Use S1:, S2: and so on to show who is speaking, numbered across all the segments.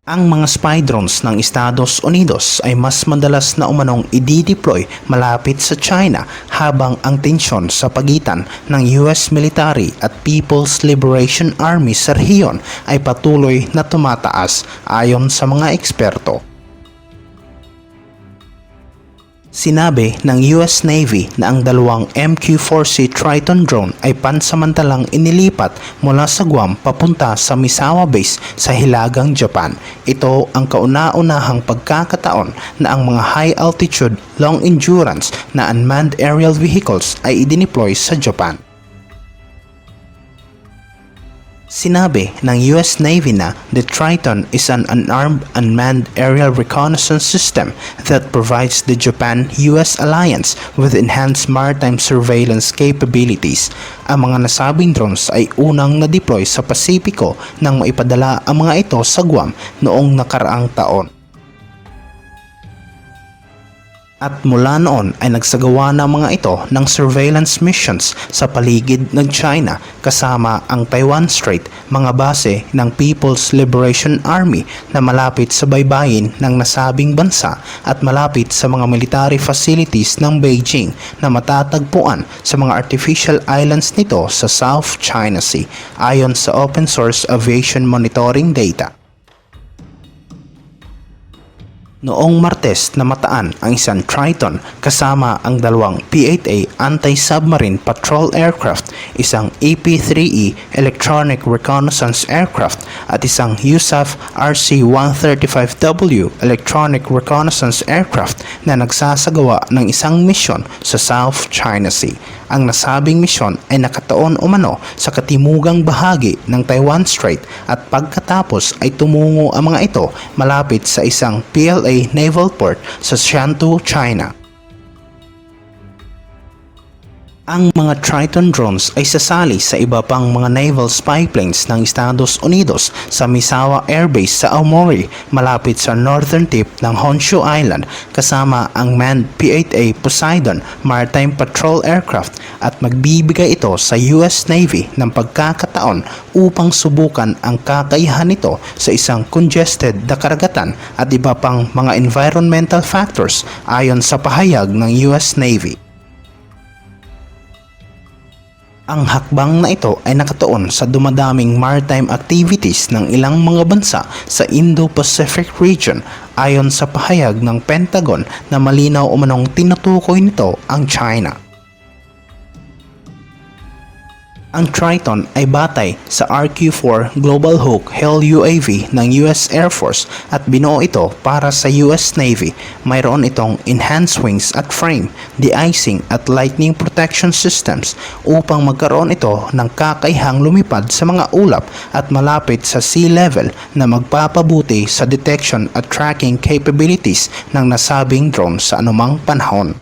S1: Ang mga spy drones ng Estados Unidos ay mas madalas na umanong i-deploy malapit sa China habang ang tensyon sa pagitan ng US military at People's Liberation Army sa rehiyon ay patuloy na tumataas ayon sa mga eksperto. Sinabi ng US Navy na ang dalawang MQ-4C Triton drone ay pansamantalang inilipat mula sa Guam papunta sa Misawa Base sa Hilagang Japan. Ito ang kauna-unahang pagkakataon na ang mga high-altitude, long-endurance na unmanned aerial vehicles ay idineploy sa Japan. Sinabi ng US Navy na the Triton is an unarmed unmanned aerial reconnaissance system that provides the Japan-US alliance with enhanced maritime surveillance capabilities. Ang mga nasabing drones ay unang na-deploy sa Pasipiko nang maipadala ang mga ito sa Guam noong nakaraang taon. At mula noon ay nagsagawa na mga ito ng surveillance missions sa paligid ng China kasama ang Taiwan Strait, mga base ng People's Liberation Army na malapit sa baybayin ng nasabing bansa at malapit sa mga military facilities ng Beijing na matatagpuan sa mga artificial islands nito sa South China Sea ayon sa open source aviation monitoring data. Noong Martes namataan ang isang Triton kasama ang dalawang P-8A anti-submarine patrol aircraft, isang AP-3E electronic reconnaissance aircraft at isang USAF RC-135W electronic reconnaissance aircraft na nagsasagawa ng isang misyon sa South China Sea. Ang nasabing misyon ay nakataon umano sa katimugang bahagi ng Taiwan Strait at pagkatapos ay tumungo ang mga ito malapit sa isang PLA naval port sa Shantou, China. Ang mga Triton drones ay sasali sa iba pang mga naval spy planes ng Estados Unidos sa Misawa Air Base sa Aomori malapit sa northern tip ng Honshu Island kasama ang manned P-8A Poseidon Maritime Patrol Aircraft at magbibigay ito sa US Navy ng pagkakataon upang subukan ang kakayahan nito sa isang congested na karagatan at iba pang mga environmental factors ayon sa pahayag ng US Navy. Ang hakbang na ito ay nakatuon sa dumadaming maritime activities ng ilang mga bansa sa Indo-Pacific region ayon sa pahayag ng Pentagon na malinaw umanong tinutukoy nito ang China. Ang Triton ay batay sa RQ-4 Global Hawk Hell UAV ng US Air Force at binuo ito para sa US Navy. Mayroon itong enhanced wings at frame, de-icing at lightning protection systems upang magkaroon ito ng kakayahang lumipad sa mga ulap at malapit sa sea level na magpapabuti sa detection at tracking capabilities ng nasabing drone sa anumang panahon.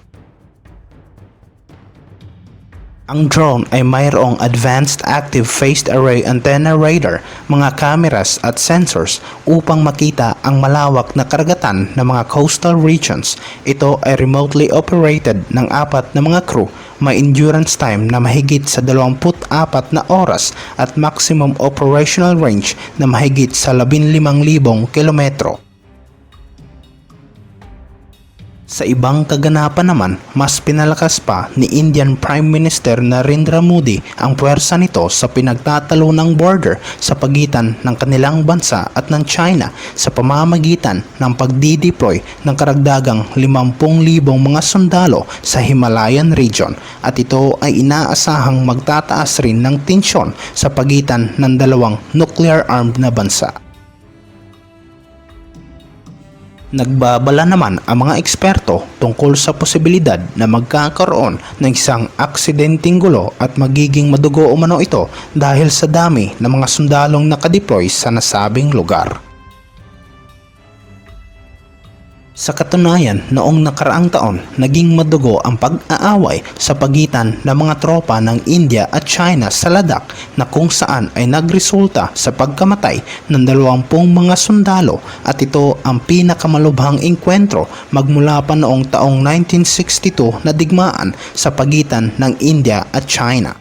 S1: Ang drone ay mayroong advanced active phased array antenna radar, mga cameras at sensors upang makita ang malawak na karagatan ng mga coastal regions. Ito ay remotely operated ng 4 na mga crew, may endurance time na mahigit sa 24 na oras at maximum operational range na mahigit sa 15,000 kilometro. Sa ibang kaganapan naman, mas pinalakas pa ni Indian Prime Minister Narendra Modi ang puwersa nito sa pinagtatalunang border sa pagitan ng kanilang bansa at ng China sa pamamagitan ng pagdideploy ng karagdagang 50,000 mga sundalo sa Himalayan region at ito ay inaasahang magtataas rin ng tensyon sa pagitan ng dalawang nuclear-armed na bansa. Nagbabala naman ang mga eksperto tungkol sa posibilidad na magkakaroon ng isang aksidenteng gulo at magiging madugo umano ito dahil sa dami ng mga sundalong nakadeploy sa nasabing lugar. Sa katunayan, noong nakaraang taon, naging madugo ang pag-aaway sa pagitan ng mga tropa ng India at China sa Ladakh na kung saan ay nagresulta sa pagkamatay ng 20 mga sundalo at ito ang pinakamalubhang engkwentro magmula pa noong taong 1962 na digmaan sa pagitan ng India at China.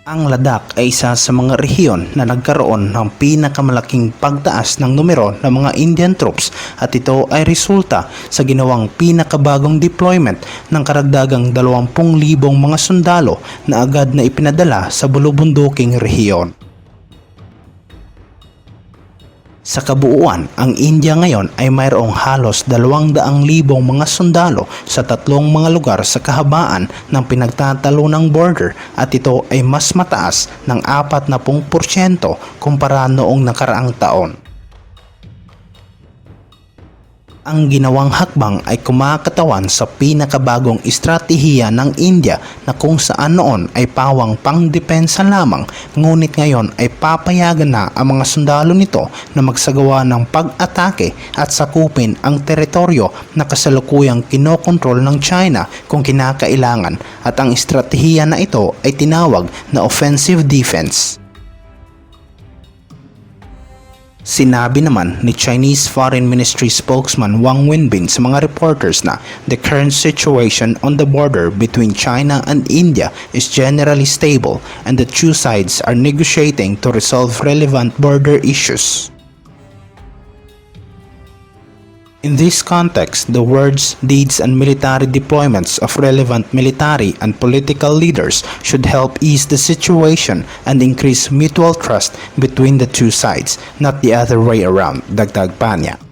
S1: Ang Ladakh ay isa sa mga rehiyon na nagkaroon ng pinakamalaking pagtaas ng numero ng mga Indian troops at ito ay resulta sa ginawang pinakabagong deployment ng karagdagang 20,000 mga sundalo na agad na ipinadala sa bulubunduking rehiyon. Sa kabuuan, ang India ngayon ay mayroong halos 200,000 mga sundalo sa 3 mga lugar sa kahabaan ng pinagtatalunang border at ito ay mas mataas ng 40% kumpara noong nakaraang taon. Ang ginawang hakbang ay kumakatawan sa pinakabagong estratehiya ng India na kung saan noon ay pawang pangdepensa lamang, ngunit ngayon ay papayagan na ang mga sundalo nito na magsagawa ng pag-atake at sakupin ang teritoryo na kasalukuyang kinokontrol ng China kung kinakailangan, at ang estratehiya na ito ay tinawag na offensive defense. Sinabi naman ni Chinese Foreign Ministry spokesman Wang Wenbin sa mga reporters na the current situation on the border between China and India is generally stable and the two sides are negotiating to resolve relevant border issues. In this context, the words, deeds, and military deployments of relevant military and political leaders should help ease the situation and increase mutual trust between the two sides, not the other way around, dagdag pa niya.